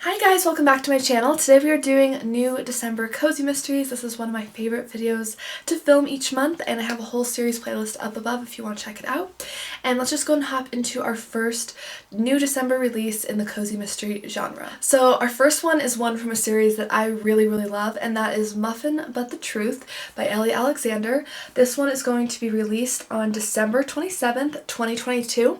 Hi guys, welcome back to my channel. Today we are doing new December cozy mysteries. This is one of my favorite videos to film each month, and I have a whole series playlist up above if you want to check it out. And let's just go and hop into our first new December release in the cozy mystery genre. So our first one is one from a series that I really love, and that is Muffin But The Truth by Ellie Alexander. This one is going to be released on December 27th, 2022,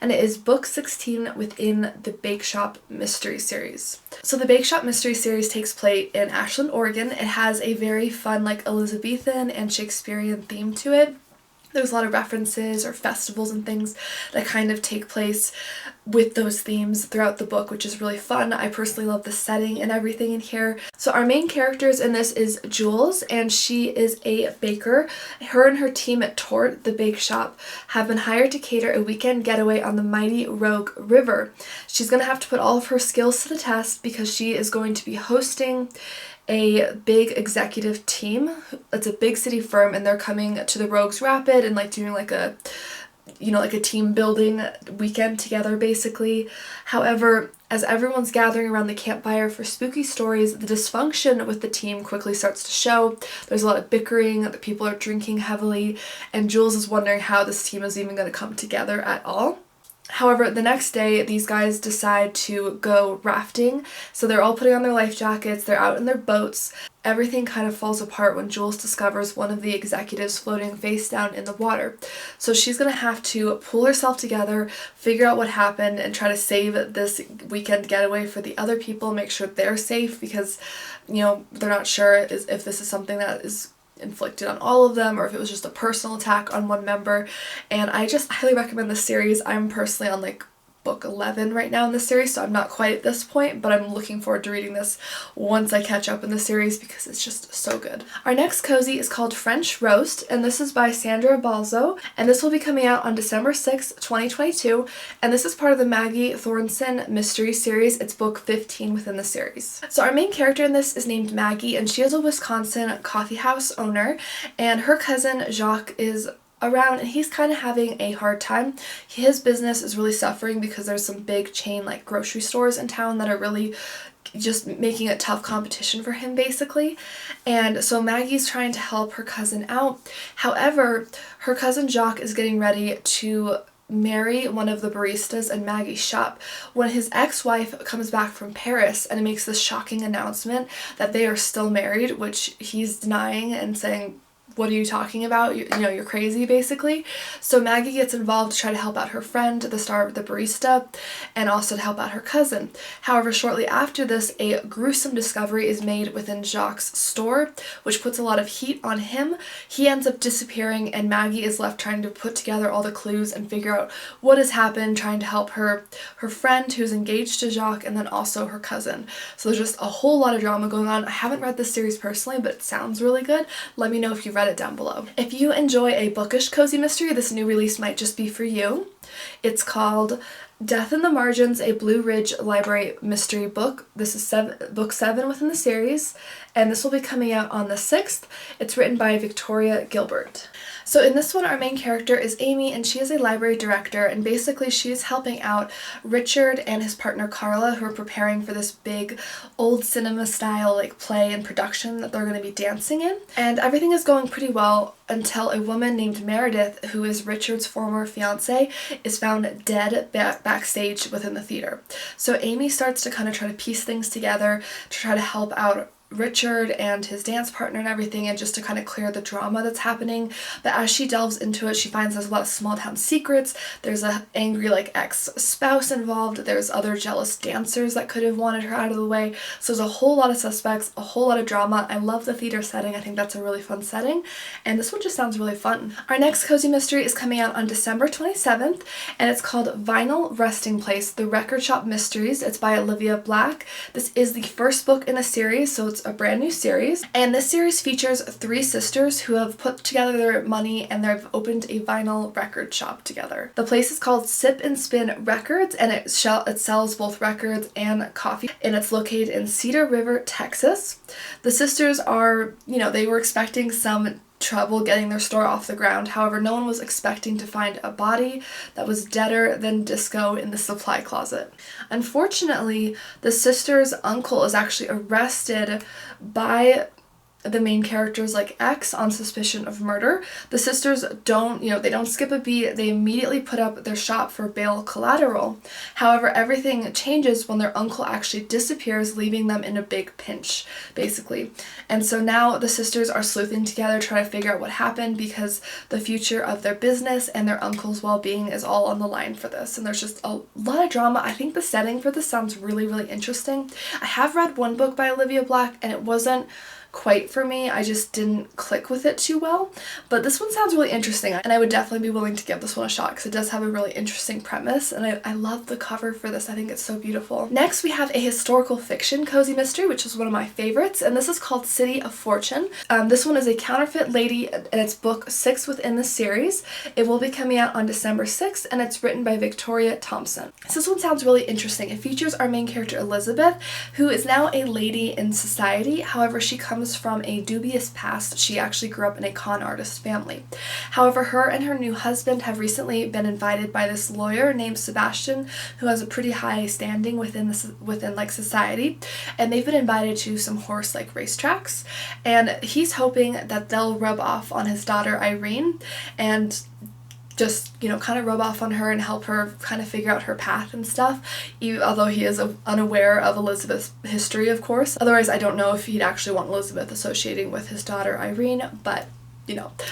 and it is book 16 within the Bakeshop Mystery Series. So the Bakeshop Mystery Series takes place in Ashland, Oregon. It has a very fun Elizabethan and Shakespearean theme to it. There's a lot of references or festivals and things that kind of take place with those themes throughout the book, which is really fun. I personally love the setting and everything in here. So our main characters in this is Jules, and she is a baker. Her and her team at Tort, the bake shop, have been hired to cater a weekend getaway on the mighty Rogue River. She's going to have to put all of her skills to the test because she is going to be hosting a big executive team. It's a big city firm, and they're coming to the Rogues Rapid and doing a team building weekend together basically. However, as everyone's gathering around the campfire for spooky stories, the dysfunction with the team quickly starts to show. There's a lot of bickering, the people are drinking heavily, and Jules is wondering how this team is even going to come together at all. However, the next day, these guys decide to go rafting, so they're all putting on their life jackets, they're out in their boats. Everything kind of falls apart when Jules discovers one of the executives floating face down in the water. So she's going to have to pull herself together, figure out what happened, and try to save this weekend getaway for the other people, make sure they're safe because, they're not sure if this is something that is inflicted on all of them or if it was just a personal attack on one member. And I just highly recommend this series. I'm personally on book 11 right now in the series, so I'm not quite at this point, but I'm looking forward to reading this once I catch up in the series because it's just so good. Our next cozy is called French Roast, and this is by Sandra Balzo, and this will be coming out on December 6th, 2022, and this is part of the Maggy Thorsen Mystery Series. It's book 15 within the series. So our main character in this is named Maggy, and she is a Wisconsin coffee house owner, and her cousin Jacques is around, and he's kind of having a hard time. His business is really suffering because there's some big chain grocery stores in town that are really just making it tough competition for him basically. And so Maggie's trying to help her cousin out. However, her cousin Jacques is getting ready to marry one of the baristas in Maggie's shop when his ex-wife comes back from Paris and makes this shocking announcement that they are still married, which he's denying and saying, "What are you talking about? You're crazy," basically. So Maggy gets involved to try to help out her friend, the star of the barista, and also to help out her cousin. However, shortly after this, a gruesome discovery is made within Jacques' store, which puts a lot of heat on him. He ends up disappearing, and Maggy is left trying to put together all the clues and figure out what has happened, trying to help her friend who's engaged to Jacques, and then also her cousin. So there's just a whole lot of drama going on. I haven't read this series personally, but it sounds really good. Let me know if you've read it down below. If you enjoy a bookish cozy mystery, this new release might just be for you. It's called Death in the Margins, a Blue Ridge Library mystery book. This is book 7 within the series, and this will be coming out on the 6th. It's written by Victoria Gilbert. So in this one, our main character is Amy, and she is a library director, and basically she is helping out Richard and his partner Carla, who are preparing for this big old cinema style play and production that they're going to be dancing in. And everything is going pretty well until a woman named Meredith, who is Richard's former fiance, is found dead backstage within the theater. So Amy starts to kind of try to piece things together to try to help out Richard and his dance partner and everything, and just to kind of clear the drama that's happening. But as she delves into it, she finds there's a lot of small town secrets. There's a angry ex-spouse involved. There's other jealous dancers that could have wanted her out of the way. So there's a whole lot of suspects, a whole lot of drama. I love the theater setting. I think that's a really fun setting, and this one just sounds really fun. Our next cozy mystery is coming out on December 27th, and it's called Vinyl Resting Place, The Record Shop Mysteries. It's by Olivia Blacke. This is the first book in a series, so it's a brand new series, and this series features 3 sisters who have put together their money and they've opened a vinyl record shop together. The place is called Sip and Spin Records, and it sells both records and coffee, and it's located in Cedar River, Texas. The sisters are, they were expecting some trouble getting their store off the ground. However, no one was expecting to find a body that was deader than disco in the supply closet. Unfortunately, the sister's uncle is actually arrested by the main character's ex on suspicion of murder. The sisters don't, they don't skip a beat. They immediately put up their shop for bail collateral. However, everything changes when their uncle actually disappears, leaving them in a big pinch, basically. And so now the sisters are sleuthing together, trying to figure out what happened, because the future of their business and their uncle's well-being is all on the line for this. And there's just a lot of drama. I think the setting for this sounds really, really interesting. I have read one book by Olivia Blacke, and it wasn't quite for me. I just didn't click with it too well, but this one sounds really interesting, and I would definitely be willing to give this one a shot because it does have a really interesting premise, and I love the cover for this. I think it's so beautiful. Next, we have a historical fiction cozy mystery, which is one of my favorites, and this is called City of Fortune. This one is a counterfeit lady, and it's book 6 within the series. It will be coming out on December 6th, and it's written by Victoria Thompson. So this one sounds really interesting. It features our main character Elizabeth, who is now a lady in society. However, she comes from a dubious past. She actually grew up in a con artist family. However, her and her new husband have recently been invited by this lawyer named Sebastian, who has a pretty high standing within society, and they've been invited to some horse racetracks, and he's hoping that they'll rub off on his daughter Irene and just, kind of rub off on her and help her kind of figure out her path and stuff, although he is unaware of Elizabeth's history, of course. Otherwise, I don't know if he'd actually want Elizabeth associating with his daughter Irene, but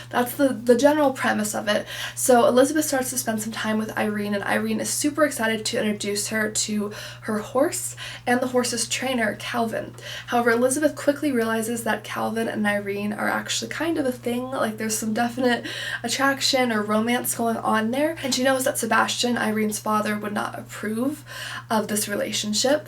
that's the general premise of it. So Elizabeth starts to spend some time with Irene, and Irene is super excited to introduce her to her horse and the horse's trainer, Calvin. However, Elizabeth quickly realizes that Calvin and Irene are actually kind of a thing, there's some definite attraction or romance going on there, and she knows that Sebastian, Irene's father, would not approve of this relationship.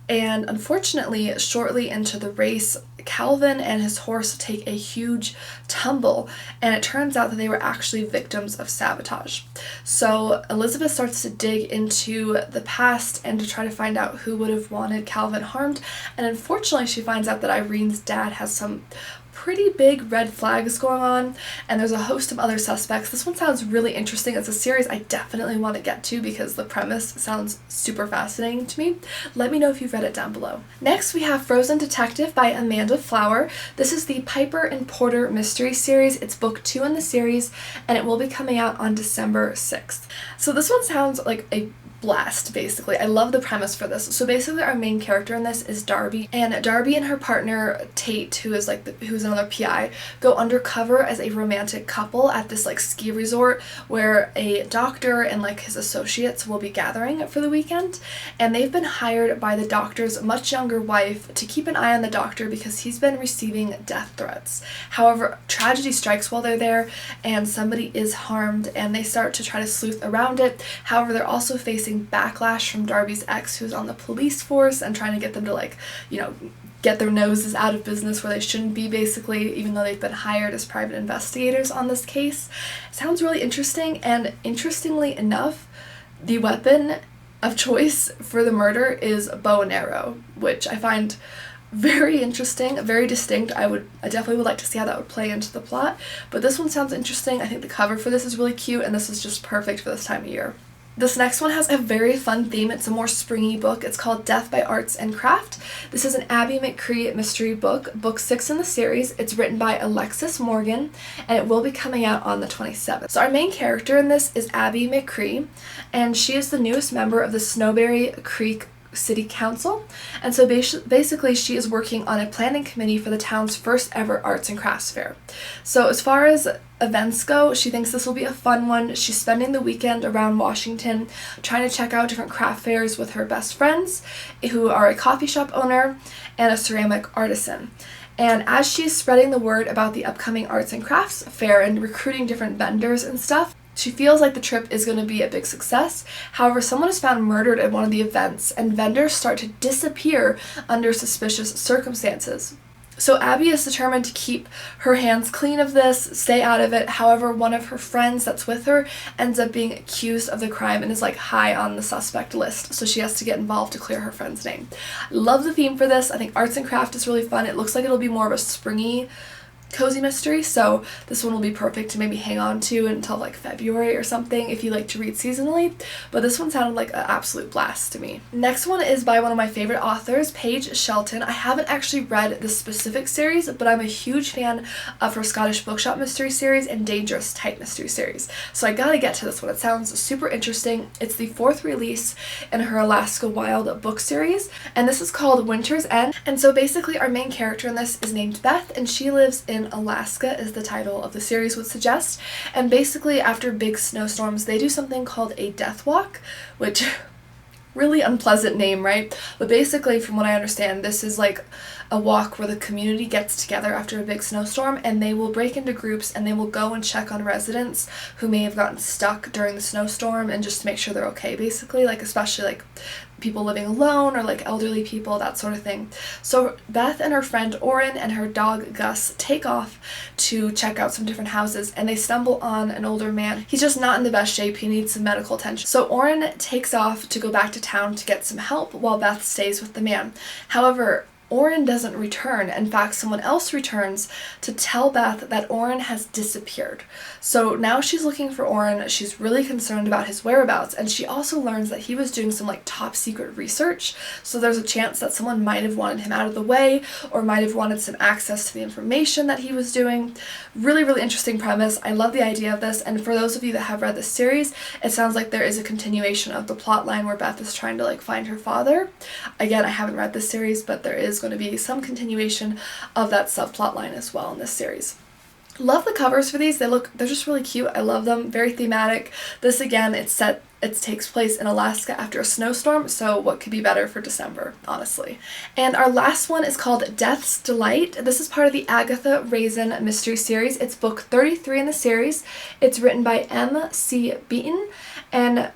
And unfortunately, shortly into the race, Calvin and his horse take a huge tumble, and it turns out that they were actually victims of sabotage. So Elizabeth starts to dig into the past and to try to find out who would have wanted Calvin harmed, and unfortunately she finds out that Irene's dad has some pretty big red flags going on, and there's a host of other suspects. This one sounds really interesting. It's a series I definitely want to get to because the premise sounds super fascinating to me. Let me know if you've read it down below. Next, we have Frozen Detective by Amanda Flower. This is the Piper and Porter Mystery Series. It's book 2 in the series, and it will be coming out on December 6th. So this one sounds like a blast, basically. I love the premise for this. So basically our main character in this is Darby, and Darby and her partner Tate, who's another PI, go undercover as a romantic couple at this ski resort where a doctor and his associates will be gathering for the weekend, and they've been hired by the doctor's much younger wife to keep an eye on the doctor because he's been receiving death threats. However, tragedy strikes while they're there, and somebody is harmed, and they start to try to sleuth around it. However, they're also facing backlash from Darby's ex, who's on the police force, and trying to get them to get their noses out of business where they shouldn't be, basically, even though they've been hired as private investigators on this case. Sounds really interesting, and interestingly enough, the weapon of choice for the murder is bow and arrow, which I find very interesting, very distinct. I definitely would like to see how that would play into the plot, but this one sounds interesting. I think the cover for this is really cute, and this is just perfect for this time of year. This next one has a very fun theme. It's a more springy book. It's called Death by Arts and Craft. This is an Abby McCree mystery book, book 6 in the series. It's written by Alexis Morgan, and it will be coming out on the 27th. So our main character in this is Abby McCree, and she is the newest member of the Snowberry Creek City Council, and so basically she is working on a planning committee for the town's first ever arts and crafts fair. So as far as events go, she thinks this will be a fun one. She's spending the weekend around Washington trying to check out different craft fairs with her best friends, who are a coffee shop owner and a ceramic artisan. And as she's spreading the word about the upcoming arts and crafts fair and recruiting different vendors and stuff, she feels like the trip is going to be a big success. However, someone is found murdered at one of the events, and vendors start to disappear under suspicious circumstances. So Abby is determined to keep her hands clean of this, stay out of it. However, one of her friends that's with her ends up being accused of the crime and is high on the suspect list, so she has to get involved to clear her friend's name. I love the theme for this. I think arts and craft is really fun. It looks like it'll be more of a springy cozy mystery, so this one will be perfect to maybe hang on to until like February or something if you like to read seasonally, but this one sounded like an absolute blast to me. Next one is by one of my favorite authors, Paige Shelton. I haven't actually read this specific series, but I'm a huge fan of her Scottish Bookshop Mystery Series and Dangerous Type Mystery Series, so I gotta get to this one. It sounds super interesting. It's the 4th release in her Alaska Wild book series, and this is called Winter's End. And so basically our main character in this is named Beth, and she lives in Alaska, as the title of the series would suggest. And basically after big snowstorms they do something called a death walk, which really unpleasant name, right? But basically from what I understand, this is like a walk where the community gets together after a big snowstorm, and they will break into groups and they will go and check on residents who may have gotten stuck during the snowstorm, and just to make sure they're okay, basically, like especially like people living alone or like elderly people, that sort of thing. So Beth and her friend Oren and her dog Gus take off to check out some different houses, and they stumble on an older man. He's just not in the best shape. He needs some medical attention. So Oren takes off to go back to town to get some help while Beth stays with the man. However, Oren doesn't return. In fact, someone else returns to tell Beth that Oren has disappeared. So now she's looking for Oren. She's really concerned about his whereabouts, and she also learns that he was doing some like top secret research. So there's a chance that someone might have wanted him out of the way, or might have wanted some access to the information that he was doing. Really, really interesting premise. I love the idea of this, and for those of you that have read this series, it sounds like there is a continuation of the plot line where Beth is trying to like find her father. Again, I haven't read this series, but there is going to be some continuation of that subplot line as well in this series. Love the covers for these. They're just really cute. I love them. Very thematic. This again, it takes place in Alaska after a snowstorm, so what could be better for December, honestly. And our last one is called Death's Delight. This is part of the Agatha Raisin Mystery Series. It's book 33 in the series. It's written by M.C. Beaton, and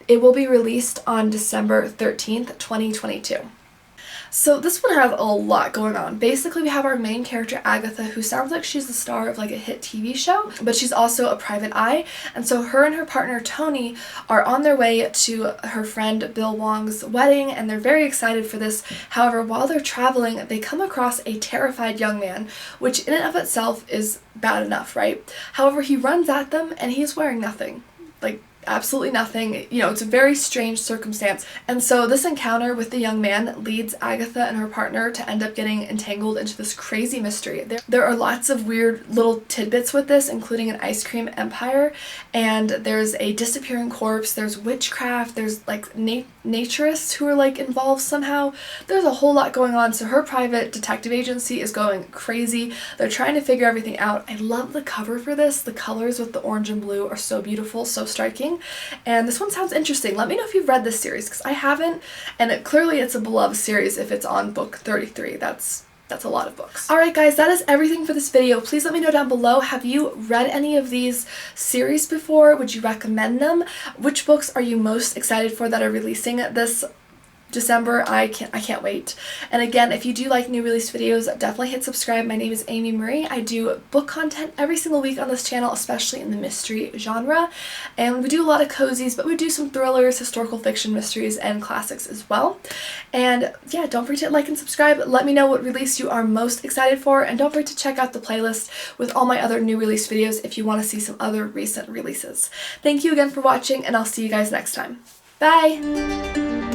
it will be released on December 13th, 2022. So this one has a lot going on. Basically, we have our main character Agatha, who sounds like she's the star of like a hit TV show, but she's also a private eye. And so her and her partner Tony are on their way to her friend Bill Wong's wedding, and they're very excited for this. However, while they're traveling, they come across a terrified young man, which in and of itself is bad enough, right? However, he runs at them and he's wearing nothing. Like, absolutely nothing. You know, it's a very strange circumstance. And so this encounter with the young man leads Agatha and her partner to end up getting entangled into this crazy mystery. There are lots of weird little tidbits with this, including an ice cream empire, and there's a disappearing corpse, there's witchcraft, there's like naturists who are like involved somehow. There's a whole lot going on. So her private detective agency is going crazy. They're trying to figure everything out. I love the cover for this. The colors with the orange and blue are so beautiful, so striking. And this one sounds interesting. Let me know if you've read this series, because I haven't, and clearly it's a beloved series if it's on book 33. That's a lot of books. Alright guys, that is everything for this video. Please let me know down below, have you read any of these series before? Would you recommend them? Which books are you most excited for that are releasing this December? I can't wait. And again, if you do like new release videos, definitely hit subscribe. My name is Amy Marie. I do book content every single week on this channel, especially in the mystery genre. And we do a lot of cozies, but we do some thrillers, historical fiction mysteries, and classics as well. And yeah, don't forget to like and subscribe. Let me know what release you are most excited for, and don't forget to check out the playlist with all my other new release videos if you want to see some other recent releases. Thank you again for watching, and I'll see you guys next time. Bye!